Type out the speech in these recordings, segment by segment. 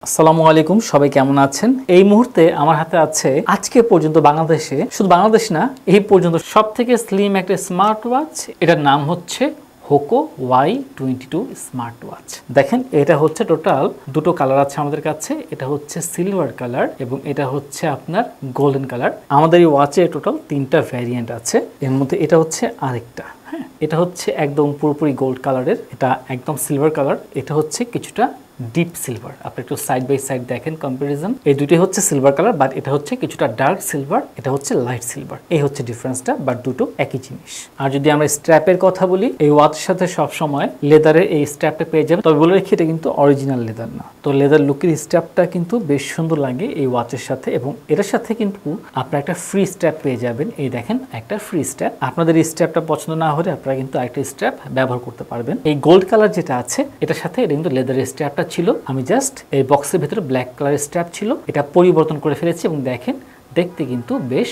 আসসালামু আলাইকুম, সবাই কেমন আছেন? এই মুহূর্তে আমার হাতে আছে আজকে পর্যন্ত বাংলাদেশে, শুধু বাংলাদেশ না, এই পর্যন্ত সবথেকে স্লিম একটা স্মার্ট ওয়াচ। এটার নাম হচ্ছে হোকো Y22 স্মার্ট ওয়াচ। দেখেন, এটা হচ্ছে টোটাল দুটো কালার আছে আমাদের কাছে। এটা হচ্ছে সিলভার কালার এবং এটা হচ্ছে আপনার গোল্ডেন কালার। আমাদের এই ওয়াচে টোটাল তিনটা ভ্যারিয়েন্ট আছে। এর মধ্যে এটা হচ্ছে আরেকটা, হ্যাঁ, এটা হচ্ছে একদম পুরোপুরি গোল্ড কালারের, এটা একদম সিলভার কালার, এটা হচ্ছে কিছুটা ডিপ সিলভার। আপনি একটু সাইড বাই সাইড দেখেন কম্পারিজন, এই দুটোই হচ্ছে সিলভার কালার, বাট এটা হচ্ছে কিছুটা ডার্ক সিলভার, এটা হচ্ছে লাইট সিলভার। এই হচ্ছে ডিফারেন্সটা, বাট দুটো একই জিনিস। আর যদি আমরা স্ট্র্যাপের কথা বলি, এই ওয়াচের সাথে সব সময় লেদারের এই স্ট্র্যাপটা পেয়ে যাবেন। তবে বলে রেখে, এটা কিন্তু অরিজিনাল লেদার না। তো লেদার লুকের স্ট্র্যাপটা কিন্তু বেশ সুন্দর লাগে এই ওয়াচের সাথে, এবং এটার সাথে কিন্তু আপনারা একটা ফ্রি স্ট্র্যাপ পেয়ে যাবেন। এই দেখেন, একটা ফ্রি স্ট্র্যাপ। আপনাদের এই স্ট্র্যাপটা পছন্দ না হলে আপনারা কিন্তু আরেকটা স্ট্র্যাপ ব্যবহার করতে পারবেন। এই গোল্ড কালার যেটা আছে এটার সাথে এটা কিন্তু লেদারের স্ট্র্যাপটা ছিল। আমি জাস্ট এই বক্সের ভিতরে ব্ল্যাক কালারের স্ট্র্যাপ ছিল, এটা পরিবর্তন করে ফেলেছি এবং দেখেন দেখতে কিন্তু বেশ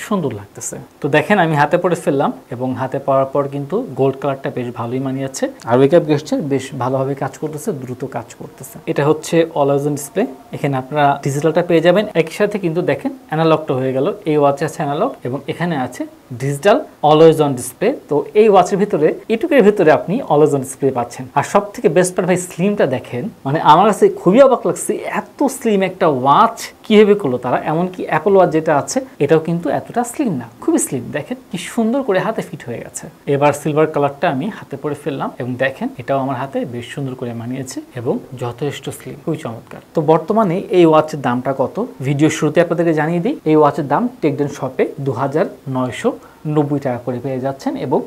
সুন্দর লাগতেছে। তো দেখেন, আমি হাতে পরে ফেললাম এবং হাতে পাওয়ার পর কিন্তু গোল্ড কালারটা বেশ ভালোই মানিয়েছে। আর ওয়েকআপ গেস্টার বেশ ভালোভাবে কাজ করতেছে, দ্রুত কাজ করতেছে। এটা হচ্ছে অলওয়েজ অন ডিসপ্লে। এখানে আপনারা ডিজিটালটা পেয়ে যাবেন, একই সাথে কিন্তু দেখেন অ্যানালগটা হয়ে গেল। এই ওয়াচে আছে অ্যানালগ এবং এখানে আছে ডিজিটাল অলওয়েজ অন ডিসপ্লে। তো এই ওয়াচের ভিতরে, এটুকের ভিতরে আপনি অলওয়েজ অন ডিসপ্লে পাচ্ছেন। আর সব থেকে বেস্ট পার্ট ভাই, স্লিমটা দেখেন। মানে আমার কাছে খুবই অবাক লাগছে, এত স্লিম একটা ওয়াচ কিভাবে করলো তারা। এমনকি অ্যাপল ওয়াচ যেটা আছে এটাও কিন্তু এতটা স্লিম না, খুবই স্লিম। দেখেন কি সুন্দর করে হাতে ফিট হয়ে গেছে। এবার সিলভার কালারটা আমি হাতে পরে ফেললাম এবং দেখেন এটাও আমার হাতে বেশ সুন্দর করে মানিয়েছে এবং যথেষ্ট স্লিম, খুবই চমৎকার। তো বর্তমানে এই ওয়াচের দামটা কত, ভিডিও শুরুতে আপনাদেরকে জানিয়ে দিই। এই ওয়াচের দাম টেকডেন শপে 2990 টাকা করে পেয়ে যাচ্ছেন এবং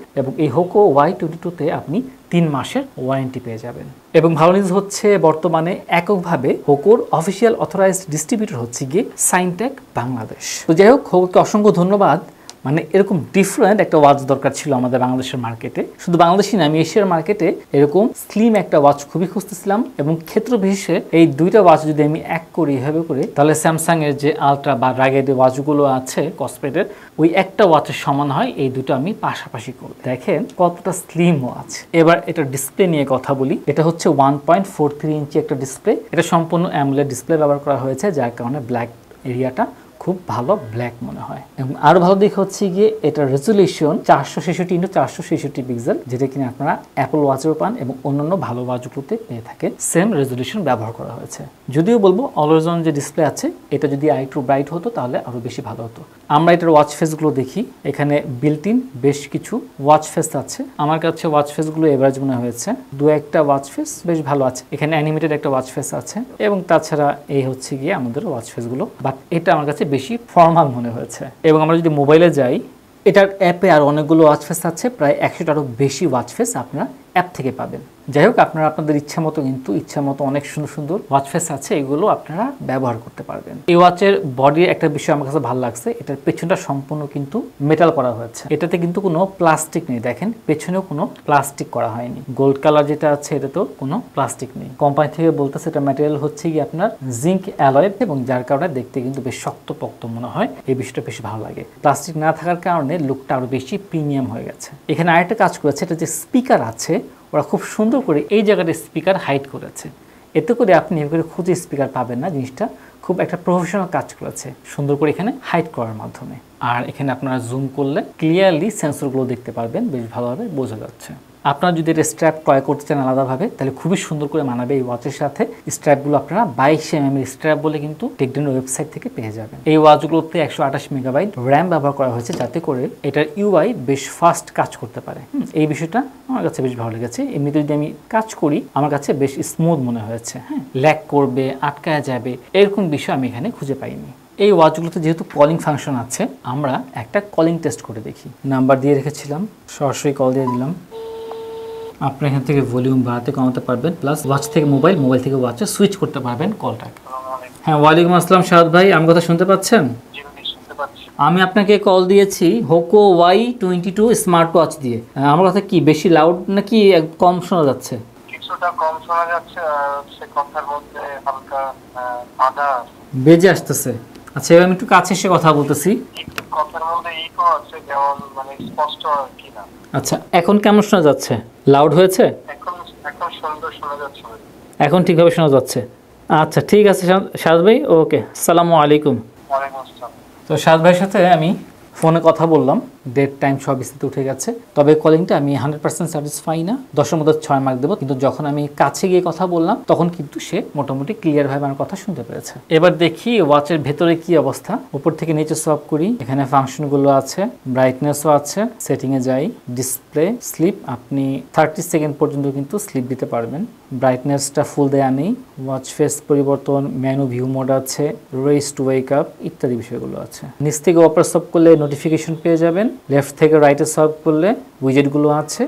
এই হোকো Y22 আপনি 3 মাসের ওয়ারেন্টি পেয়ে যাবেন। এবং ভালো নিউজ হচ্ছে, বর্তমানে এককভাবে হোকোর অফিসিয়াল অথরাইজড ডিস্ট্রিবিউটর হচ্ছে গিয়ে সাইনটেক বাংলাদেশ। তো যাই হোক, হোকোকে অসংখ্য ধন্যবাদ। মানে এরকম ডিফারেন্ট একটা ওয়াচ দরকার ছিল আমাদের বাংলাদেশের মার্কেটে। শুধু বাংলাদেশি না, আমি এশিয়ার মার্কেটে এরকম স্লিম একটা ওয়াচ খুবই খুঁজতেছিলাম। এবং ক্ষেত্র বিশেষে এই দুইটা ওয়াচ যদি আমি এক করি এভাবে করে, তাহলে স্যামসাং এর যে আলট্রা বা রাগের ওয়াচগুলো আছে কসপেটের, ওই একটা ওয়াচের সমান হয় এই দুটো আমি পাশাপাশি করি। দেখেন কতটা স্লিম ওয়াচ। এবার এটা ডিসপ্লে নিয়ে কথা বলি। এটা হচ্ছে 1.43 ইঞ্চি একটা ডিসপ্লে। এটা সম্পূর্ণ অ্যামোলেড ডিসপ্লে ব্যবহার করা হয়েছে, যার কারণে ব্ল্যাক এরিয়াটা খুব ভালো ব্ল্যাক মনে হয়। এবং আরো ভালো দিক হচ্ছে গিয়ে এটা রেজুলেশন 466x466 পিক্সেল, যেটা কিনা আপনারা অ্যাপল ওয়াচেও পান এবং অন্যান্য ভালো ওয়াচগুলোতে পেয়ে থাকেন। সেম রেজুলেশন ব্যবহার করা হয়েছে। যদিও বলবো অলওয়েজ অন যে ডিসপ্লে আছে এটা যদি আরেকটু ব্রাইট হতো তাহলে আরো বেশি ভালো হতো। আমরা এটার ওয়াচ ফেসগুলো দেখি। এখানে বিল্ট ইন বেশ কিছু ওয়াচ ফেস আছে। আমার কাছে ওয়াচ ফেসগুলো এভারেজ মনে হয়েছে। দু একটা ওয়াচ ফেস বেশ ভালো আছে। এখানে অ্যানিমেটেড একটা ওয়াচ ফেস আছে এবং তাছাড়া এই হচ্ছে গিয়ে আমাদের ওয়াচ ফেসগুলো, বাট এটা আমার কাছে বেশি ফর্মাল মনে হয়েছে। এবং আমরা যদি মোবাইলে যাই, এটার অ্যাপে আর অনেকগুলো ওয়াচ ফেস আছে, প্রায় 100টারও বেশি ওয়াচ ফেস আপনারা অ্যাপ থেকে পাবেন। যাই হোক, আপনারা আপনাদের ইচ্ছা মতো, কিন্তু ইচ্ছা মতো অনেক সুন্দর সুন্দর ওয়াচ ফেস আছে, এগুলো আপনারা ব্যবহার করতে পারবেন। এই ওয়াচের বডির একটা বিষয় আমার কাছে ভালো লাগছে, এটার পেছনটা সম্পূর্ণ কিন্তু মেটাল করা হয়েছে। এটাতে কিন্তু কোনো প্লাস্টিক নেই। দেখেন পেছনেও কোনো প্লাস্টিক করা হয়নি। গোল্ড কালার যেটা আছে এটাতেও কোনো প্লাস্টিক নেই। কোম্পানি থেকে বলতেছে এটা ম্যাটেরিয়াল হচ্ছে কি আপনার জিঙ্ক অ্যালয়, এবং যার কারণে দেখতে কিন্তু বেশ শক্তপোক্ত মনে হয়। এই বিষয়টা বেশ ভালো লাগে। প্লাস্টিক না থাকার কারণে লুকটা আরো বেশি প্রিমিয়াম হয়ে গেছে। এখানে আরেকটা কাজ করেছে, এটা যে স্পিকার আছে ওরা খুব সুন্দর করে এই জায়গাটা স্পিকার হাইড করেছে। এতে করে আপনি এভাবে খুঁজে স্পিকার পাবেন না। জিনিসটা খুব একটা প্রফেশনাল কাজ করেছে, সুন্দর করে এখানে হাইড করার মাধ্যমে। আর এখানে আপনারা জুম করলে ক্লিয়ারলি সেন্সরগুলো দেখতে পারবেন, বেশ ভালোভাবে বোঝা যাচ্ছে। আপনারা যদি এটা স্ট্র্যাপ ক্রয় করতে চান আলাদাভাবে, তাহলে খুবই সুন্দর করে মানাবে এই ওয়াচের সাথে। স্ট্র্যাপগুলো আপনারা 22mm স্ট্র্যাপ বলে কিন্তু টেকডেনের ওয়েবসাইট থেকে পেয়ে যাবেন। এই ওয়াচগুলোতে 128 মেগাবাইট র্যাম ব্যবহার করা হয়েছে, যাতে করে এটার ইউআই বেশ ফাস্ট কাজ করতে পারে। এই বিষয়টা আমার কাছে বেশ ভালো লেগেছে। এমনিতে যদি আমি কাজ করি, আমার কাছে বেশ স্মুথ মনে হয়েছে। হ্যাঁ, ল্যাগ করবে, আটকায়া যাবে, এরকম বিষয় আমি এখানে খুঁজে পাইনি। এই ওয়াচগুলোতে যেহেতু কলিং ফাংশন আছে, আমরা একটা কলিং টেস্ট করে দেখি। নাম্বার দিয়ে রেখেছিলাম, সরাসরি কল দিয়ে দিলাম। আপনি এখান থেকে ভলিউম বাড়াতে কমাতে পারবেন, প্লাস ওয়াচ থেকে মোবাইল, মোবাইল থেকে ওয়াচে সুইচ করতে পারবেন কলটাকে। হ্যাঁ, ওয়ালাইকুম আসসালাম শাহাদ ভাই, আমার কথা শুনতে পাচ্ছেন? আমি আপনাকে কল দিয়েছি হোকো Y22 স্মার্ট ওয়াচ দিয়ে। আমার কথা কি বেশি লাউড নাকি কম শোনা যাচ্ছে? কিছুটা কম শোনা যাচ্ছে, আর সে কথার মধ্যে হালকা আদা বেজে আসতেছে। আচ্ছা, এবার আমি একটু কাছে এসে কথা বলতেছি। একটু কথার মধ্যে ইকো আছে, যেমন মানে স্পষ্ট কি না। আচ্ছা, এখন কেমন শোনা যাচ্ছে? লাউড হয়েছে? এখন এখন সুন্দর শোনা যাচ্ছে। এখন ঠিকভাবে শোনা যাচ্ছে? আচ্ছা ঠিক আছে শাহাদ ভাই, ওকে, আসসালামু আলাইকুম। ওয়ালাইকুম আসসালাম। তো শাহাদ ভাইয়ের সাথে আমি ফোনে কথা বললাম, ডেট টাইম সব বিস্তারিত উঠে গেছে। তবে কলিংটা আমি 100% স্যাটিসফাই না, 10-এর মধ্যে 6 মার্ক দেবো। কিন্তু যখন আমি কাছে গিয়ে কথা বললাম তখন কিন্তু সে মোটামুটি ক্লিয়ার ভাবে আমার কথা শুনতে পেরেছে। এবার দেখি ওয়াচের ভেতরে কি অবস্থা। উপর থেকে নিচে সোয়াপ করি, এখানে ফাংশনগুলো আছে, ব্রাইটনেসও আছে। সেটিংয়ে যাই, ডিসপ্লে স্লিপ, আপনি 30 সেকেন্ড পর্যন্ত কিন্তু স্লিপ দিতে পারবেন। ব্রাইটনেসটা ফুল দেয়া নেই। ওয়াচ ফেস পরিবর্তন, মেনু ভিউ মোড আছে, রেস টু ওয়েক আপ ইত্যাদি বিষয়গুলো আছে। নিচ থেকে ওপর সোয়াপ করলে নোটিফিকেশন পেয়ে যাবেন। লেফট থেকে রাইটে সোয়াপ করলে উইজেটগুলো আছে,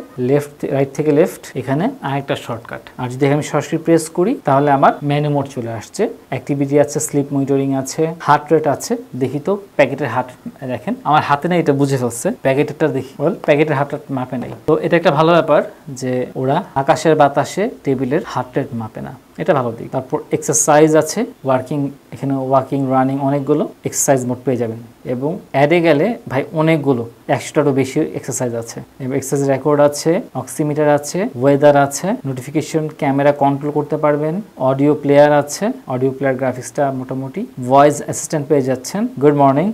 রাইট থেকে লেফট এখানে আরেকটা শর্টকাট। আর যদি আমি সরাসরি প্রেস করি তাহলে আমার মেনু মোড চলে আসছে। অ্যাক্টিভিটি আছে, স্লিপ মনিটরিং আছে, হার্ট রেট আছে। দেখি তো প্যাকেটের হার্ট, দেখেন আমার হাতে নেই, এটা বুঝে ফেলছে। প্যাকেটেরটা দেখি, প্যাকেটের হার্ট রেট মাপে নাই। তো এটা একটা ভালো ব্যাপার যে ওরা আকাশের বাতাসে টেবিলের হার্ট রেট মাপে না, এটা ভালো দিক। তারপর এক্সারসাইজ আছে, ওয়ার্কিং, এখানে ওয়ার্কিং রানিং অনেকগুলো এক্সারসাইজ মোড পেয়ে যাবেন। এবং অ্যাডে গেলে ভাই অনেকগুলো 100টারও বেশি এক্সারসাইজ আছে। এবং এক্সারসাইজ রেকর্ড আছে, অক্সিমিটার আছে, ওয়েদার আছে, নোটিফিকেশন, ক্যামেরা কন্ট্রোল করতে পারবেন, অডিও প্লেয়ার আছে, অডিও প্লেয়ার গ্রাফিক্সটা মোটামুটি, ভয়েস অ্যাসিস্ট্যান্ট পেয়ে যাচ্ছেন, গুড মর্নিং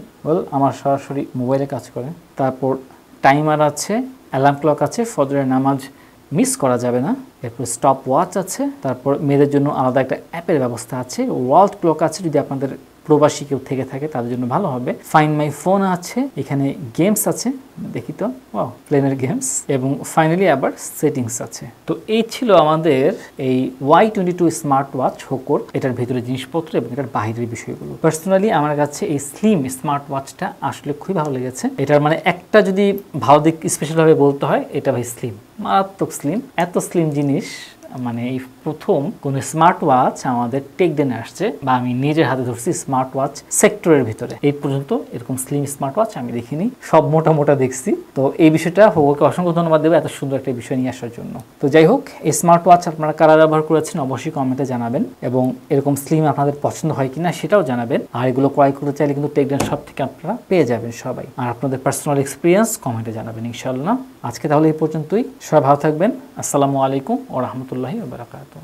আমার সরাসরি মোবাইলে কাজ করে। তারপর টাইমার আছে, অ্যালার্ম ক্লক আছে, ফজরের নামাজ মিস করা যাবে না। এরপর স্টপ ওয়াচ আছে। তারপর মেয়েদের জন্য আলাদা একটা অ্যাপের ব্যবস্থা আছে। ওয়ার্ল্ড ক্লক আছে, যদি আপনাদের প্রবাসী কেউ থেকে থাকে তাদের জন্য ভালো হবে। ফাইন্ড মাই ফোন আছে, এখানে গেমস আছে, দেখি তো, প্লেনের গেমস। এবং ফাইনালি আবার সেটিংস আছে। তো এই ছিল আমাদের এই Y22 স্মার্ট ওয়াচ হোকোর, এটার ভেতরে জিনিসপত্র এবং এটার বাইরের বিষয়গুলো। পার্সোনালি আমার কাছে এই স্লিম স্মার্ট ওয়াচটা আসলে খুবই ভালো লেগেছে। এটার মানে একটা যদি ভালো দিক স্পেশালভাবে বলতে হয়, এটা ভাই স্লিম, মারাত্মক স্লিম। এত স্লিম জিনিস মানে এই প্রথম কোন স্মার্ট ওয়াচ আমাদের টেকডেনে আসছে, বা আমি নিজের হাতে ধরছি স্মার্ট ওয়াচ সেক্টরের ভিতরে। এই পর্যন্ত এরকম স্লিম স্মার্ট ওয়াচ আমি দেখিনি, সব মোটা মোটা দেখছি। তো এই বিষয়টা হোকোকে অসংখ্য ধন্যবাদ দেবো এত সুন্দর একটা বিষয় নিয়ে আসার জন্য। তো যাই হোক, এই স্মার্ট ওয়াচ আপনারা কারা ব্যবহার করেছেন অবশ্যই কমেন্টে জানাবেন, এবং এরকম স্লিম আপনাদের পছন্দ হয় কিনা সেটাও জানাবেন। আর এগুলো ক্রয় করতে চাইলে কিন্তু টেকডেন শপ থেকে আপনারা পেয়ে যাবেন সবাই। আর আপনাদের পার্সোনাল এক্সপিরিয়েন্স কমেন্টে জানাবেন ইনশাআল্লাহ। আজকে তাহলে এই পর্যন্তই, সবাই ভালো থাকবেন। আসসালামু আলাইকুম ওয়া রাহমাতুল্লাহি ওয়া বারাকাতুহু।